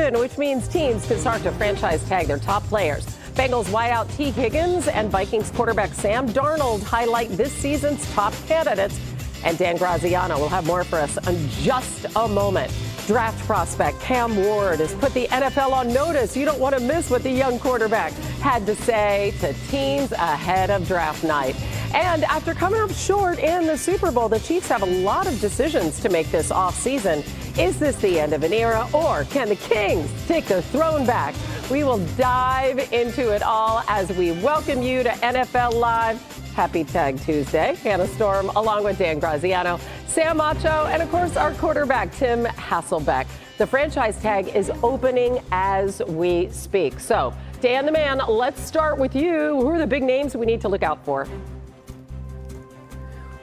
season, which means teams can start to franchise tag their top players. Bengals wideout T. Higgins and Vikings quarterback Sam Darnold highlight this season's top candidates. And Dan Graziano will have more for us in just a moment. Draft prospect Cam Ward has put the NFL on notice. You don't want to miss what the young quarterback had to say to teams ahead of draft night. And after coming up short in the Super Bowl, the Chiefs have a lot of decisions to make this offseason. Is this the end of an era, or can the Kings take their throne back? We will dive into it all as we welcome you to NFL Live. Happy Tag Tuesday. Hannah Storm, along with Dan Graziano, Sam Macho, and of course our quarterback, Tim Hasselbeck. The franchise tag is opening as we speak. So, Dan the man, let's start with you. Who are the big names we need to look out for?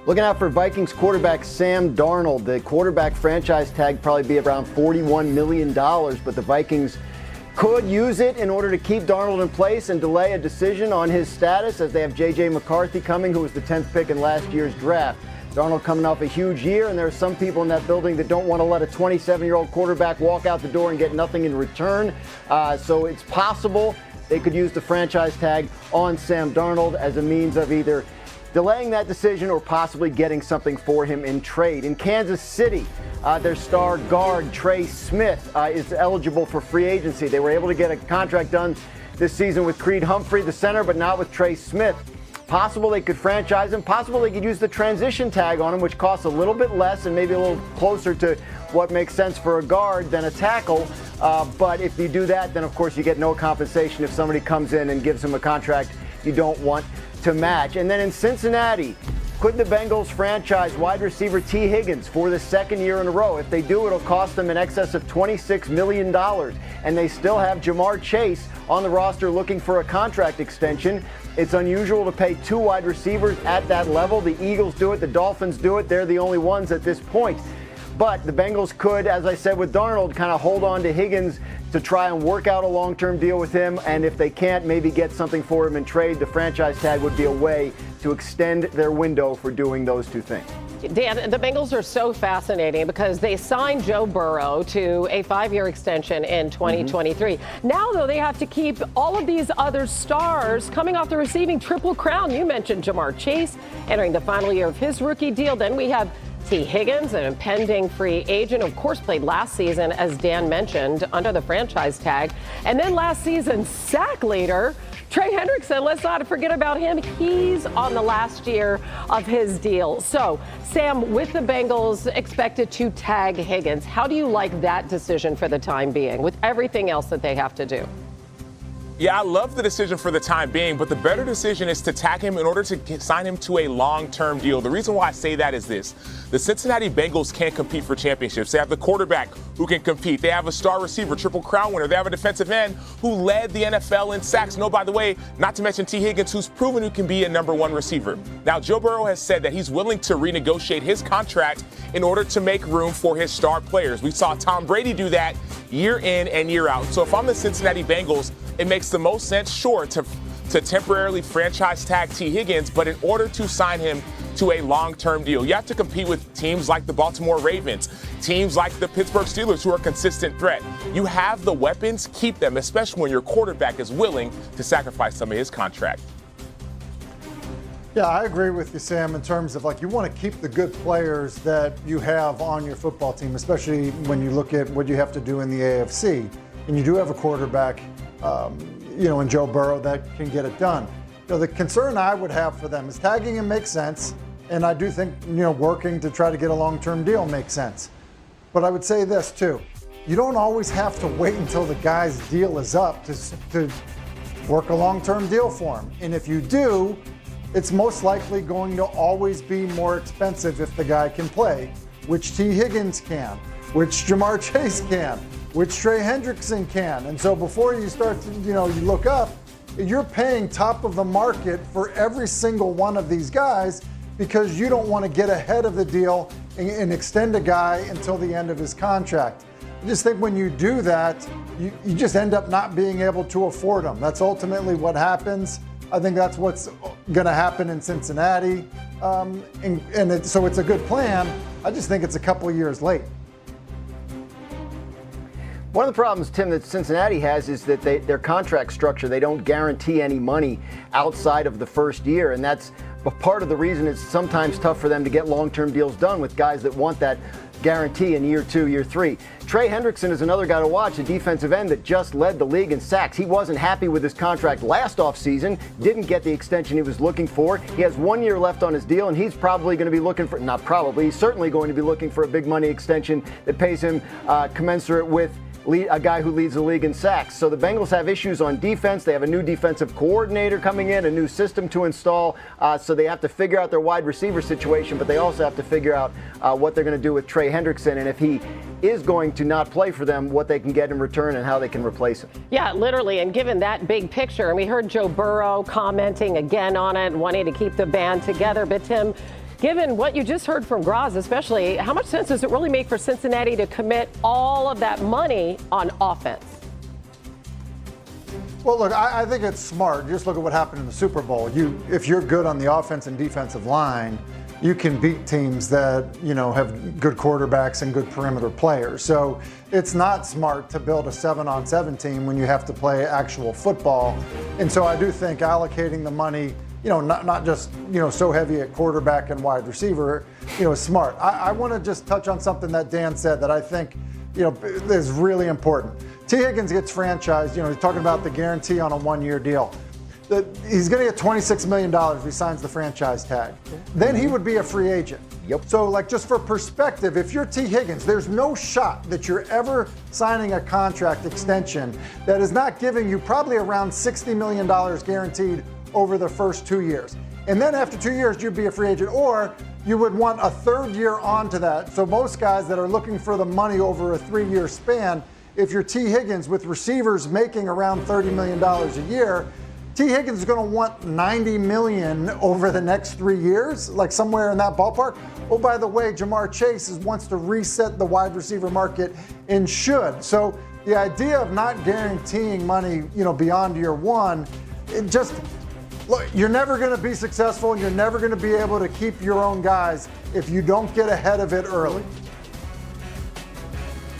Looking out for Vikings quarterback Sam Darnold. The quarterback franchise tag probably be around $41 million, but the Vikings could use it in order to keep Darnold in place and delay a decision on his status, as they have J.J. McCarthy coming, who was the 10th pick in last year's draft. Darnold coming off a huge year, and there are some people in that building that don't want to let a 27-year-old quarterback walk out the door and get nothing in return. So it's possible they could use the franchise tag on Sam Darnold as a means of either delaying that decision or possibly getting something for him in trade. In Kansas City, their star guard, Trey Smith, is eligible for free agency. They were able to get a contract done this season with Creed Humphrey, the center, but not with Trey Smith. Possible they could franchise him. Possible they could use the transition tag on him, which costs a little bit less and maybe a little closer to what makes sense for a guard than a tackle. But if you do that, then of course you get no compensation if somebody comes in and gives him a contract you don't want to match. And then in Cincinnati, could the Bengals franchise wide receiver T. Higgins for the second year in a row? If they do, it'll cost them in excess of $26 million. And they still have Jamar Chase on the roster looking for a contract extension. It's unusual to pay two wide receivers at that level. The Eagles do it, the Dolphins do it. They're the only ones at this point. But the Bengals could, as I said with Darnold, kind of hold on to Higgins to try and work out a long-term deal with him. And if they can't, maybe get something for him in trade. The franchise tag would be a way to extend their window for doing those two things. Dan, the Bengals are so fascinating because they signed Joe Burrow to a 5-year extension in 2023. Now, though, they have to keep all of these other stars coming off the receiving triple crown. You mentioned Jamar Chase entering the final year of his rookie deal. Then we have T. Higgins, an impending free agent, of course, played last season, as Dan mentioned, under the franchise tag. And then last season's sack leader, Trey Hendrickson, let's not forget about him. He's on the last year of his deal. So, Sam, with the Bengals expected to tag Higgins, how do you like that decision for the time being with everything else that they have to do? Yeah, I love the decision for the time being, but the better decision is to tag him in order to sign him to a long-term deal. The reason why I say that is this. The Cincinnati Bengals can't compete for championships. They have the quarterback who can compete. They have a star receiver, triple crown winner. They have a defensive end who led the NFL in sacks. No, by the way, not to mention T. Higgins, who's proven who can be a number one receiver. Now, Joe Burrow has said that he's willing to renegotiate his contract in order to make room for his star players. We saw Tom Brady do that year in and year out. So if I'm the Cincinnati Bengals, it makes the most sense, sure, to temporarily franchise tag T. Higgins, but in order to sign him to a long-term deal, you have to compete with teams like the Baltimore Ravens, teams like the Pittsburgh Steelers, who are a consistent threat. You have the weapons, keep them, especially when your quarterback is willing to sacrifice some of his contract. Yeah, I agree with you, Sam, in terms of you want to keep the good players that you have on your football team, especially when you look at what you have to do in the AFC. And you do have a quarterback, in Joe Burrow that can get it done. The concern I would have for them is tagging him makes sense, and I do think, working to try to get a long-term deal makes sense. But I would say this, too. You don't always have to wait until the guy's deal is up to work a long-term deal for him. And if you do, it's most likely going to always be more expensive if the guy can play, which T. Higgins can, which Jamar Chase can, which Trey Hendrickson can. And so before you start to, you look up, you're paying top of the market for every single one of these guys because you don't want to get ahead of the deal and extend a guy until the end of his contract. I just think when you do that, you just end up not being able to afford them. That's ultimately what happens. I think that's what's going to happen in Cincinnati. So it's a good plan. I just think it's a couple of years late. One of the problems, Tim, that Cincinnati has is that their contract structure, they don't guarantee any money outside of the first year. And that's part of the reason it's sometimes tough for them to get long-term deals done with guys that want that guarantee in year 2, year 3. Trey Hendrickson is another guy to watch, a defensive end that just led the league in sacks. He wasn't happy with his contract last offseason, didn't get the extension he was looking for. He has 1 year left on his deal, and he's probably going to be looking for, not probably, he's certainly going to be looking for a big money extension that pays him commensurate with a guy who leads the league in sacks. So the Bengals have issues on defense. They have a new defensive coordinator coming in, a new system to install. So they have to figure out their wide receiver situation, but they also have to figure out what they're going to do with Trey Hendrickson. And if he is going to not play for them, what they can get in return and how they can replace him. Yeah, literally. And given that big picture, and we heard Joe Burrow commenting again on it, wanting to keep the band together. But Tim, given what you just heard from Graz, especially, how much sense does it really make for Cincinnati to commit all of that money on offense? Well, look, I think it's smart. Just look at what happened in the Super Bowl. If you're good on the offense and defensive line, you can beat teams that, have good quarterbacks and good perimeter players. So it's not smart to build a 7-on-7 team when you have to play actual football. And so I do think allocating the money, not just, so heavy at quarterback and wide receiver, is smart. I want to just touch on something that Dan said that I think, is really important. T. Higgins gets franchised. He's talking about the guarantee on a 1-year deal. He's going to get $26 million if he signs the franchise tag. Then he would be a free agent. Yep. So, just for perspective, if you're T. Higgins, there's no shot that you're ever signing a contract extension that is not giving you probably around $60 million guaranteed over the first 2 years. And then after 2 years, you'd be a free agent, or you would want a third year onto that. So most guys that are looking for the money over a 3-year span, if you're T. Higgins with receivers making around $30 million a year, T. Higgins is going to want $90 million over the next 3 years, somewhere in that ballpark. Oh, by the way, Jamar Chase wants to reset the wide receiver market and should. So the idea of not guaranteeing money, beyond year one, look, you're never going to be successful, and you're never going to be able to keep your own guys if you don't get ahead of it early.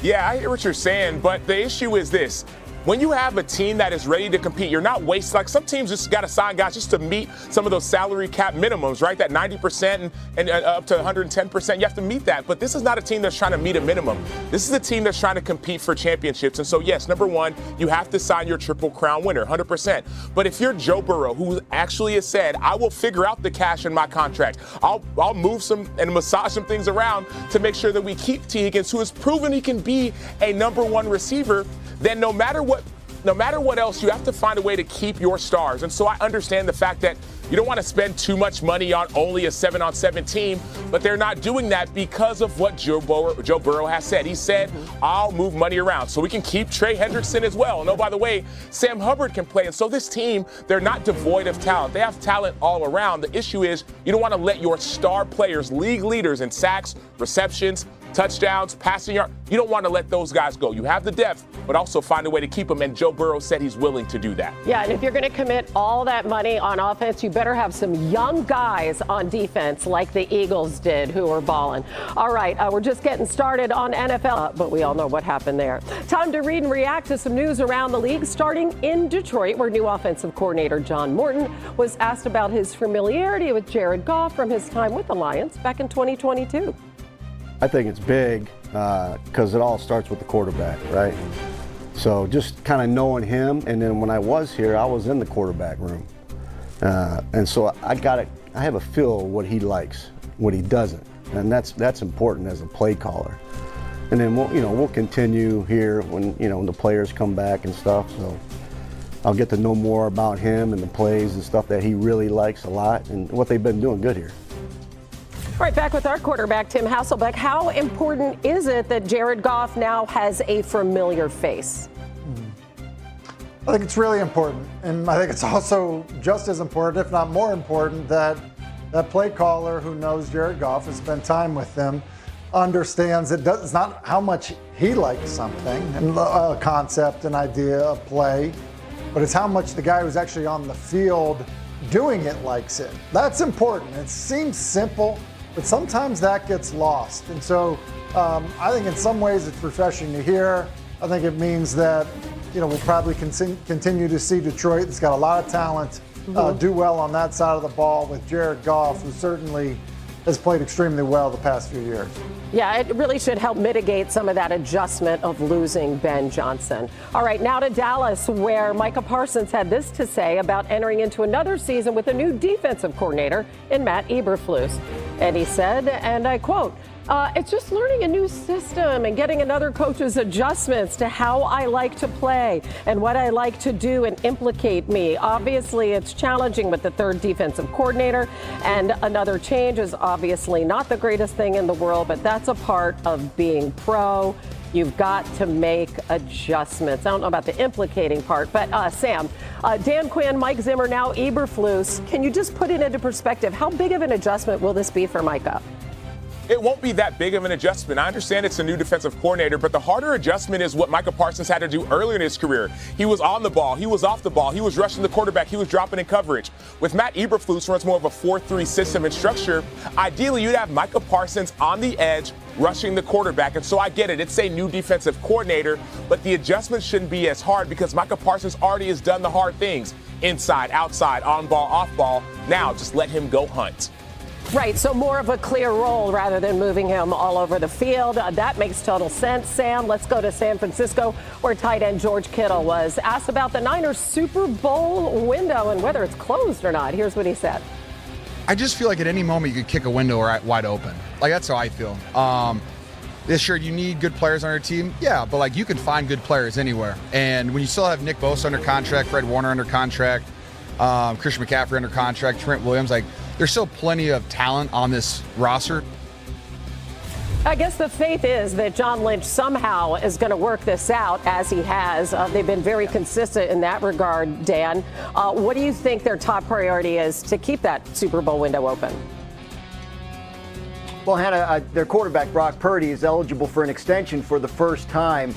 Yeah, I hear what you're saying, but the issue is this. When you have a team that is ready to compete, you're not wasting. Some teams just got to sign guys just to meet some of those salary cap minimums, right? That 90% and up to 110%. You have to meet that. But this is not a team that's trying to meet a minimum. This is a team that's trying to compete for championships. And so, yes, number one, you have to sign your Triple Crown winner, 100%. But if you're Joe Burrow, who actually has said, I will figure out the cash in my contract. I'll move some and massage some things around to make sure that we keep T. Higgins, who has proven he can be a number one receiver, then no matter what else, you have to find a way to keep your stars. And so I understand the fact that you don't want to spend too much money on only a 7-on-7 team, but they're not doing that because of what Joe Burrow has said. He said, I'll move money around so we can keep Trey Hendrickson as well. And oh, by the way, Sam Hubbard can play. And so this team, they're not devoid of talent. They have talent all around. The issue is you don't want to let your star players, league leaders in sacks, receptions, touchdowns, passing yard, you don't want to let those guys go. You have the depth, but also find a way to keep them. And Joe Burrow said he's willing to do that. Yeah, and if you're going to commit all that money on offense, you better have some young guys on defense like the Eagles did who are balling. All right, we're just getting started on NFL, but we all know what happened there. Time to read and react to some news around the league, starting in Detroit, where new offensive coordinator John Morton was asked about his familiarity with Jared Goff from his time with the Lions back in 2022. I think it's big because it all starts with the quarterback, right? So just kind of knowing him, and then when I was here, I was in the quarterback room. And so I have a feel what he likes, what he doesn't. And that's important as a play caller. And then we'll continue here when the players come back and stuff. So I'll get to know more about him and the plays and stuff that he really likes a lot and what they've been doing good here. All right, back with our quarterback, Tim Hasselbeck. How important is it that Jared Goff now has a familiar face? I think it's really important. And I think it's also just as important, if not more important, that that play caller who knows Jared Goff, has spent time with them, understands it's not how much he likes something, and a concept, an idea, a play, but it's how much the guy who's actually on the field doing it likes it. That's important. It seems simple, but sometimes that gets lost. And so I think in some ways it's refreshing to hear. I think it means that, we'll probably continue to see Detroit. It's got a lot of talent, do well on that side of the ball with Jared Goff, who certainly has played extremely well the past few years. Yeah, it really should help mitigate some of that adjustment of losing Ben Johnson. All right, now to Dallas, where Micah Parsons had this to say about entering into another season with a new defensive coordinator in Matt Eberflus. And he said, and I quote, it's just learning a new system and getting another coach's adjustments to how I like to play and what I like to do and implicate me. Obviously, it's challenging with the third defensive coordinator, and another change is obviously not the greatest thing in the world, but that's a part of being pro. You've got to make adjustments. I don't know about the implicating part, but Sam, Dan Quinn, Mike Zimmer, now Eberflus. Can you just put it into perspective? How big of an adjustment will this be for Micah? It won't be that big of an adjustment. I understand it's a new defensive coordinator, but the harder adjustment is what Micah Parsons had to do earlier in his career. He was on the ball. He was off the ball. He was rushing the quarterback. He was dropping in coverage. With Matt Eberflus, runs more of a 4-3 system and structure, ideally you'd have Micah Parsons on the edge rushing the quarterback. And so I get it. It's a new defensive coordinator, but the adjustment shouldn't be as hard because Micah Parsons already has done the hard things. Inside, outside, on ball, off ball. Now just let him go hunt. Right, so more of a clear role rather than moving him all over the field. That makes total sense. Sam, let's go to San Francisco, where tight end George Kittle was asked about the Niners Super Bowl window and whether it's closed or not. Here's what he said. I just feel like at any moment you could kick a window wide open. Like, that's how I feel. Sure, you need good players on your team. Yeah, but, you can find good players anywhere. And when you still have Nick Bosa under contract, Fred Warner under contract, Christian McCaffrey under contract, Trent Williams, there's still plenty of talent on this roster. I guess the faith is that John Lynch somehow is going to work this out, as he has. They've been very consistent in that regard, Dan. What do you think their top priority is to keep that Super Bowl window open? Well, Hannah, their quarterback, Brock Purdy, is eligible for an extension for the first time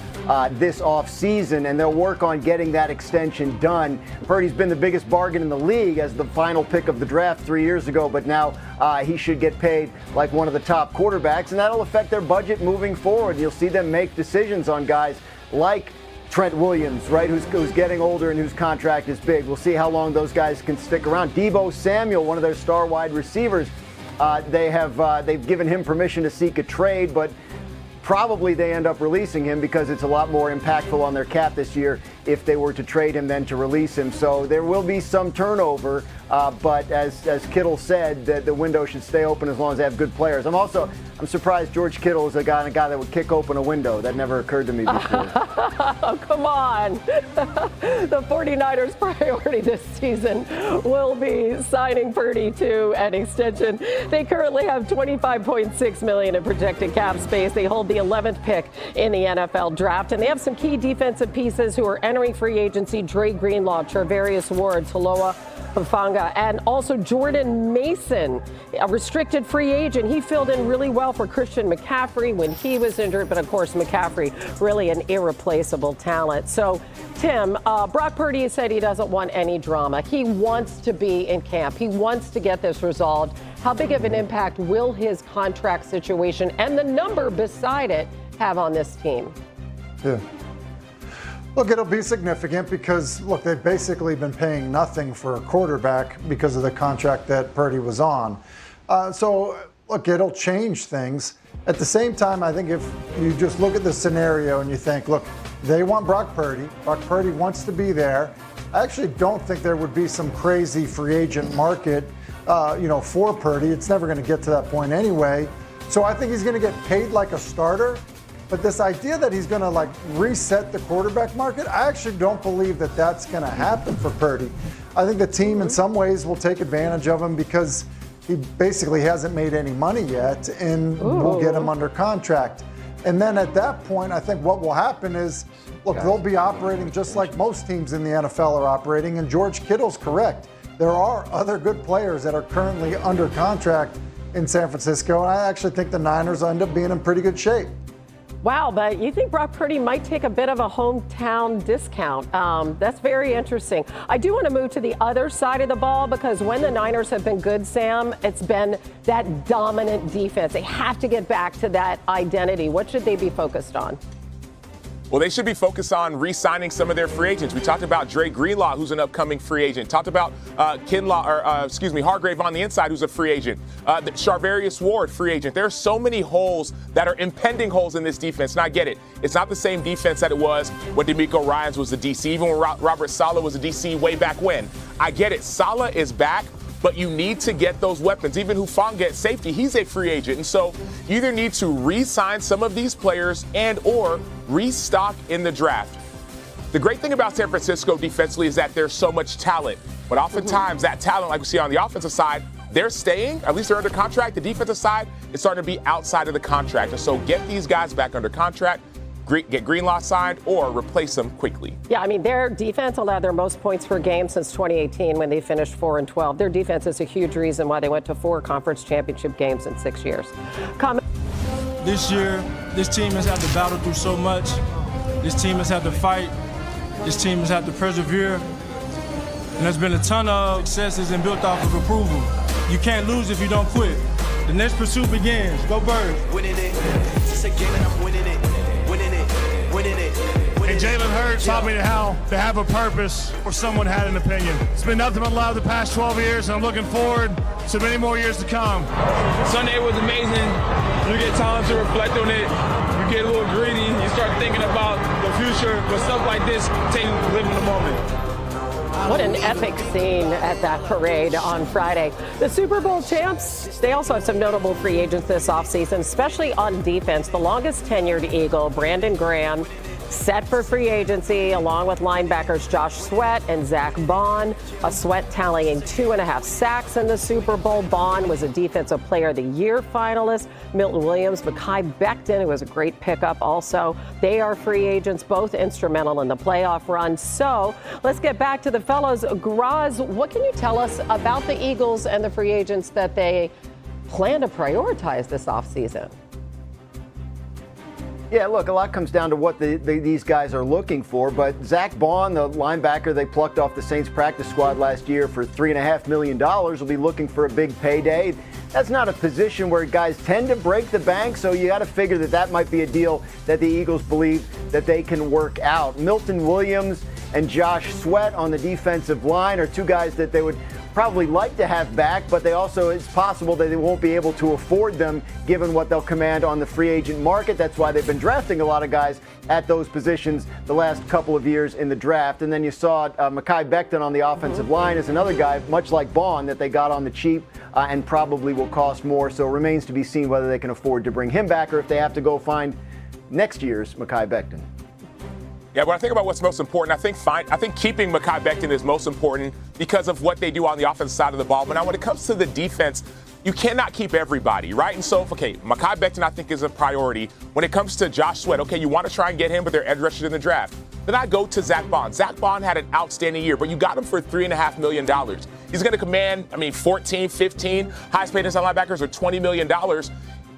this offseason, and they'll work on getting that extension done. Purdy's been the biggest bargain in the league as the final pick of the draft 3 years ago, but now he should get paid like one of the top quarterbacks, and that'll affect their budget moving forward. You'll see them make decisions on guys like Trent Williams, right, who's getting older and whose contract is big. We'll see how long those guys can stick around. Deebo Samuel, one of their star wide receivers, they've given him permission to seek a trade, but probably they end up releasing him because it's a lot more impactful on their cap this year if they were to trade him than to release him. So there will be some turnover, but as Kittle said, the window should stay open as long as they have good players. I'm surprised George Kittle is a guy that would kick open a window. That never occurred to me before. Oh, come on. The 49ers' priority this season will be signing Purdy to an extension. They currently have $25.6 million in projected cap space. They hold the 11th pick in the NFL draft, and they have some key defensive pieces who are entering free agency: Dre Greenlaw, Charvarius Ward, Taloa Hufanga, and also Jordan Mason, a restricted free agent. He filled in really well for Christian McCaffrey when he was injured, but of course McCaffrey really an irreplaceable talent. So Tim, Brock Purdy said he doesn't want any drama. He wants to be in camp. He wants to get this resolved. How big of an impact will his contract situation and the number beside it have on this team? Yeah. Look, it'll be significant because, look, they've basically been paying nothing for a quarterback because of the contract that Purdy was on. So, look, it'll change things. At the same time, I think if you just look at the scenario and you think, look, they want Brock Purdy. Brock Purdy wants to be there. I actually don't think there would be some crazy free agent market, for Purdy. It's never going to get to that point anyway. So I think he's going to get paid like a starter. But this idea that he's going to reset the quarterback market, I actually don't believe that that's going to happen for Purdy. I think the team in some ways will take advantage of him because he basically hasn't made any money yet, and we'll get him under contract. And then at that point, I think what will happen is, look, they'll be operating just like most teams in the NFL are operating, and George Kittle's correct. There are other good players that are currently under contract in San Francisco, and I actually think the Niners end up being in pretty good shape. Wow, but you think Brock Purdy might take a bit of a hometown discount. That's very interesting. I do want to move to the other side of the ball because when the Niners have been good, Sam, it's been that dominant defense. They have to get back to that identity. What should they be focused on? Well, they should be focused on re-signing some of their free agents. We talked about Dre Greenlaw, who's an upcoming free agent. Talked about Hargrave on the inside, who's a free agent. Charvarius Ward, free agent. There are so many holes that are impending holes in this defense. And I get it. It's not the same defense that it was when DeMeco Ryans was the DC, even when Robert Saleh was the DC way back when. I get it. Saleh is back. But you need to get those weapons. Even Hufanga at safety, he's a free agent. And so you either need to re-sign some of these players and or restock in the draft. The great thing about San Francisco defensively is that there's so much talent. But oftentimes that talent, like we see on the offensive side, they're staying, at least they're under contract. The defensive side is starting to be outside of the contract. And so get these guys back under contract. Get Greenlaw signed or replace them quickly. Yeah, I mean, their defense allowed their most points per game since 2018 when they finished 4-12. Their defense is a huge reason why they went to 4 conference championship games in 6 years. This year, this team has had to battle through so much. This team has had to fight. This team has had to persevere. And there's been a ton of successes and built off of approval. You can't lose if you don't quit. The next pursuit begins. Go Birds. Winning it. It's a game and I'm winning it. And Jalen Hurts taught me how to have a purpose where someone had an opinion. It's been nothing but love the past 12 years, and I'm looking forward to many more years to come. Sunday was amazing. You get time to reflect on it. You get a little greedy. You start thinking about the future. But stuff like this, live in the moment. What an epic scene at that parade on Friday. The Super Bowl champs, they also have some notable free agents this offseason, especially on defense. The longest tenured Eagle, Brandon Graham, set for free agency, along with linebackers Josh Sweat and Zach Bond. Sweat tallying 2.5 sacks in the Super Bowl. Bond was a Defensive Player of the Year finalist. Milton Williams, Mekhi Becton, who was a great pickup also. They are free agents, both instrumental in the playoff run. So let's get back to the fellows. Graz, what can you tell us about the Eagles and the free agents that they plan to prioritize this offseason? Yeah, look, a lot comes down to what these guys are looking for, but Zach Bond, the linebacker they plucked off the Saints practice squad last year for $3.5 million, will be looking for a big payday. That's not a position where guys tend to break the bank, so you got to figure that might be a deal that the Eagles believe that they can work out. Milton Williams and Josh Sweat on the defensive line are two guys that they would probably like to have back, but it's possible that they won't be able to afford them given what they'll command on the free agent market. That's why they've been drafting a lot of guys at those positions the last couple of years in the draft. And then you saw Mekhi Becton on the offensive line as another guy, much like Bond, that they got on the cheap and probably will cost more. So it remains to be seen whether they can afford to bring him back or if they have to go find next year's Mekhi Becton. Yeah, when I think about what's most important, I think keeping Mekhi Becton is most important because of what they do on the offensive side of the ball. But now when it comes to the defense, you cannot keep everybody, right? And so, Mekhi Becton I think is a priority. When it comes to Josh Sweat, you want to try and get him, but they're edge rushers in the draft. Then I go to Zach Bond. Zach Bond had an outstanding year, but you got him for $3.5 million. He's going to command, 14, 15. Highest paid inside linebackers are $20 million.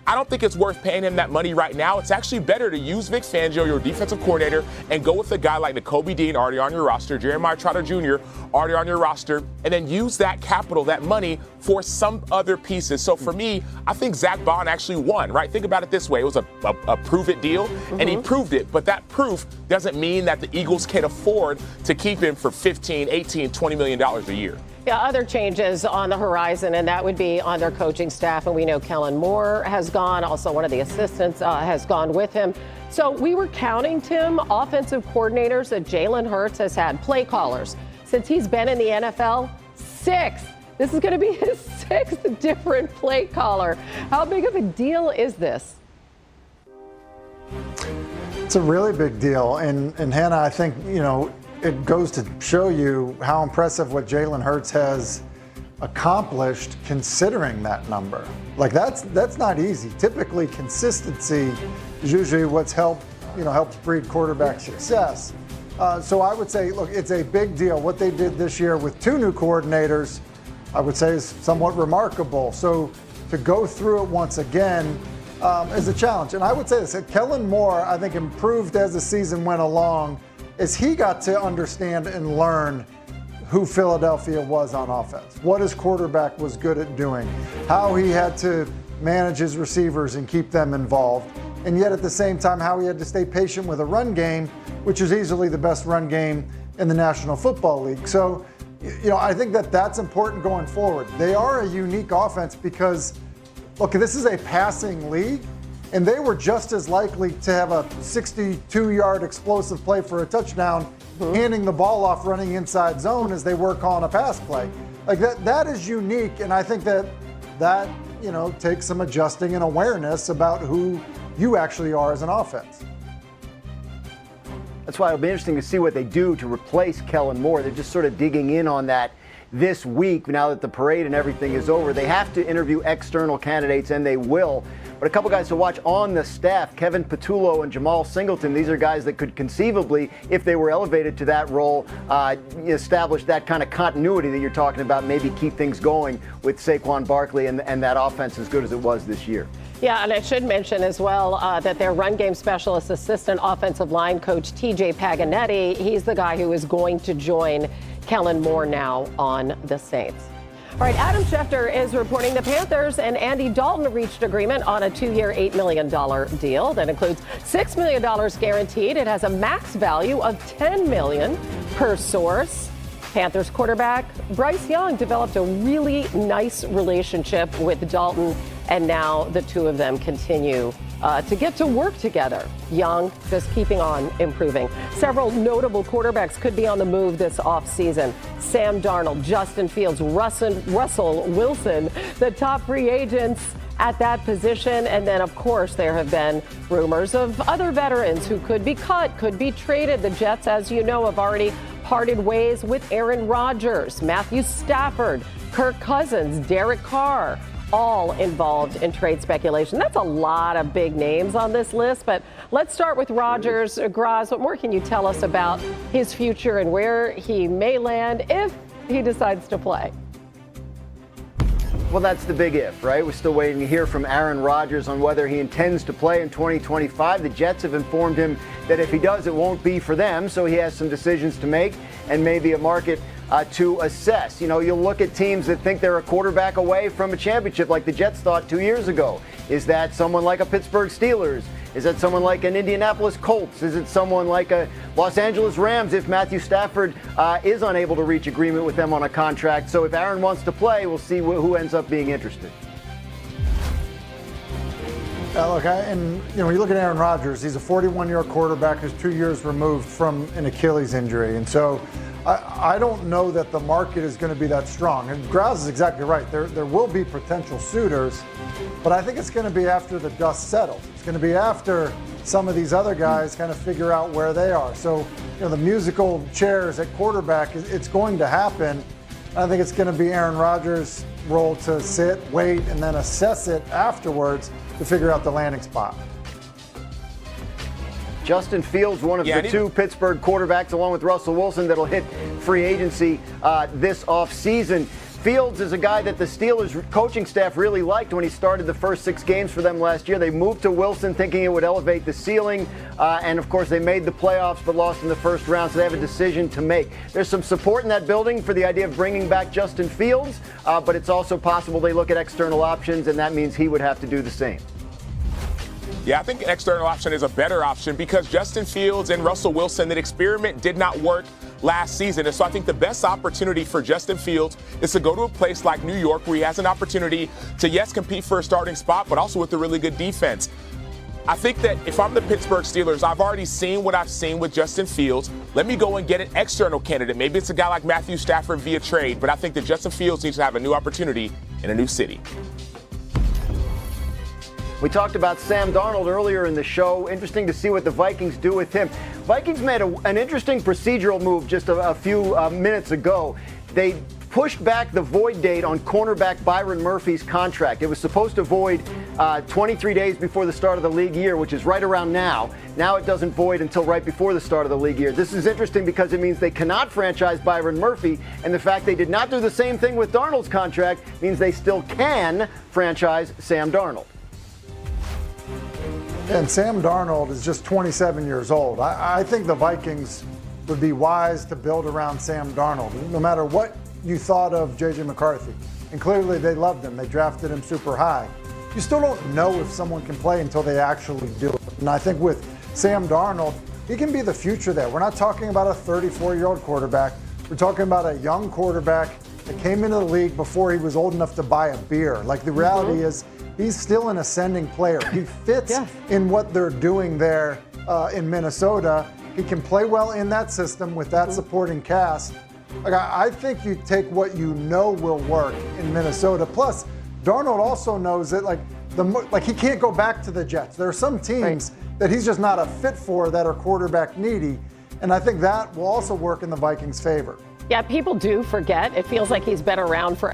I don't think it's worth paying him that money right now. It's actually better to use Vic Fangio, your defensive coordinator, and go with a guy like Nakobe Dean, already on your roster, Jeremiah Trotter Jr., already on your roster, and then use that capital, that money, for some other pieces. So for me, I think Zach Bond actually won, right? Think about it this way. It was a prove-it deal, and he proved it. But that proof doesn't mean that the Eagles can afford to keep him for $15, $18, $20 million a year. Yeah, other changes on the horizon, and that would be on their coaching staff. And we know Kellen Moore has gone. Also, one of the assistants has gone with him. So we were counting, Tim, offensive coordinators that Jalen Hurts has had, play callers. Since he's been in the NFL, 6. This is going to be his 6th different play caller. How big of a deal is this? It's a really big deal. And Hannah, I think, it goes to show you how impressive what Jalen Hurts has accomplished considering that number. That's not easy. Typically, consistency is usually what's helps breed quarterback success. So I would say, look, it's a big deal. What they did this year with 2 new coordinators, I would say, is somewhat remarkable. So to go through it once again is a challenge. And I would say this, Kellen Moore, I think, improved as the season went along as he got to understand and learn who Philadelphia was on offense, what his quarterback was good at doing, how he had to manage his receivers and keep them involved. and yet at the same time how he had to stay patient with a run game, which is easily the best run game in the National Football League. So, I think that's important going forward. They are a unique offense because, look, this is a passing league, and they were just as likely to have a 62-yard explosive play for a touchdown, handing the ball off running inside zone as they were calling a pass play. Like that is unique, and I think that takes some adjusting and awareness about who you actually are as an offense. That's why it'll be interesting to see what they do to replace Kellen Moore. They're just sort of digging in on that this week now that the parade and everything is over. They have to interview external candidates, and they will. But a couple guys to watch on the staff, Kevin Patullo and Jamal Singleton. These are guys that could conceivably, if they were elevated to that role, establish that kind of continuity that you're talking about, maybe keep things going with Saquon Barkley and that offense as good as it was this year. Yeah, and I should mention as well that their run game specialist assistant offensive line coach, TJ Paganetti, he's the guy who is going to join Kellen Moore now on the Saints. All right, Adam Schefter is reporting the Panthers and Andy Dalton reached agreement on a 2-year, $8 million deal that includes $6 million guaranteed. It has a max value of $10 million per source. Panthers quarterback Bryce Young developed a really nice relationship with Dalton, and now the two of them continue to get to work together. Young just keeping on improving. Several notable quarterbacks could be on the move this offseason. Sam Darnold, Justin Fields, Russell Wilson, the top free agents at that position. And then, of course, there have been rumors of other veterans who could be cut, could be traded. The Jets, as you know, have already parted ways with Aaron Rodgers, Matthew Stafford, Kirk Cousins, Derek Carr, all involved in trade speculation. That's a lot of big names on this list, but let's start with Rodgers. Graz, what more can you tell us about his future and where he may land if he decides to play? Well, that's the big if, right? We're still waiting to hear from Aaron Rodgers on whether he intends to play in 2025. The Jets have informed him that if he does, it won't be for them, so he has some decisions to make and maybe a market to assess. You'll look at teams that think they're a quarterback away from a championship like the Jets thought 2 years ago. Is that someone like a Pittsburgh Steelers? Is that someone like an Indianapolis Colts? Is it someone like a Los Angeles Rams if Matthew Stafford is unable to reach agreement with them on a contract? So if Aaron wants to play, we'll see who ends up being interested. When you look at Aaron Rodgers, he's a 41-year quarterback who's 2 years removed from an Achilles injury. And so I don't know that the market is going to be that strong. And Graz is exactly right. There will be potential suitors, but I think it's going to be after the dust settles. It's going to be after some of these other guys kind of figure out where they are. So, the musical chairs at quarterback, it's going to happen. I think it's going to be Aaron Rodgers' role to sit, wait, and then assess it afterwards to figure out the landing spot. Justin Fields, one of the two Pittsburgh quarterbacks, along with Russell Wilson, that'll hit free agency this offseason. Fields is a guy that the Steelers coaching staff really liked when he started the first 6 games for them last year. They moved to Wilson thinking it would elevate the ceiling, and of course they made the playoffs but lost in the first round, so they have a decision to make. There's some support in that building for the idea of bringing back Justin Fields, but it's also possible they look at external options, and that means he would have to do the same. Yeah, I think an external option is a better option because Justin Fields and Russell Wilson, that experiment did not work last season. And so I think the best opportunity for Justin Fields is to go to a place like New York where he has an opportunity to, yes, compete for a starting spot, but also with a really good defense. I think that if I'm the Pittsburgh Steelers, I've already seen what I've seen with Justin Fields. Let me go and get an external candidate. Maybe it's a guy like Matthew Stafford via trade, but I think that Justin Fields needs to have a new opportunity in a new city. We talked about Sam Darnold earlier in the show. Interesting to see what the Vikings do with him. Vikings made an interesting procedural move just a few minutes ago. They pushed back the void date on cornerback Byron Murphy's contract. It was supposed to void 23 days before the start of the league year, which is right around now. Now it doesn't void until right before the start of the league year. This is interesting because it means they cannot franchise Byron Murphy, and the fact they did not do the same thing with Darnold's contract means they still can franchise Sam Darnold. And Sam Darnold is just 27 years old. I think the Vikings would be wise to build around Sam Darnold, no matter what you thought of J.J. McCarthy. And clearly they loved him. They drafted him super high. you still don't know if someone can play until they actually do it. And I think with Sam Darnold, he can be the future there. We're not talking about a 34-year-old quarterback. We're talking about a young quarterback that came into the league before he was old enough to buy a beer. Like, the reality is he's still an ascending player. He fits in what they're doing there in Minnesota. He can play well in that system with that supporting cast. Like, I think you take what you know will work in Minnesota. Plus, Darnold also knows that he can't go back to the Jets. There are some teams that he's just not a fit for that are quarterback needy. And I think that will also work in the Vikings' favor. Yeah, people do forget. It feels like he's been around for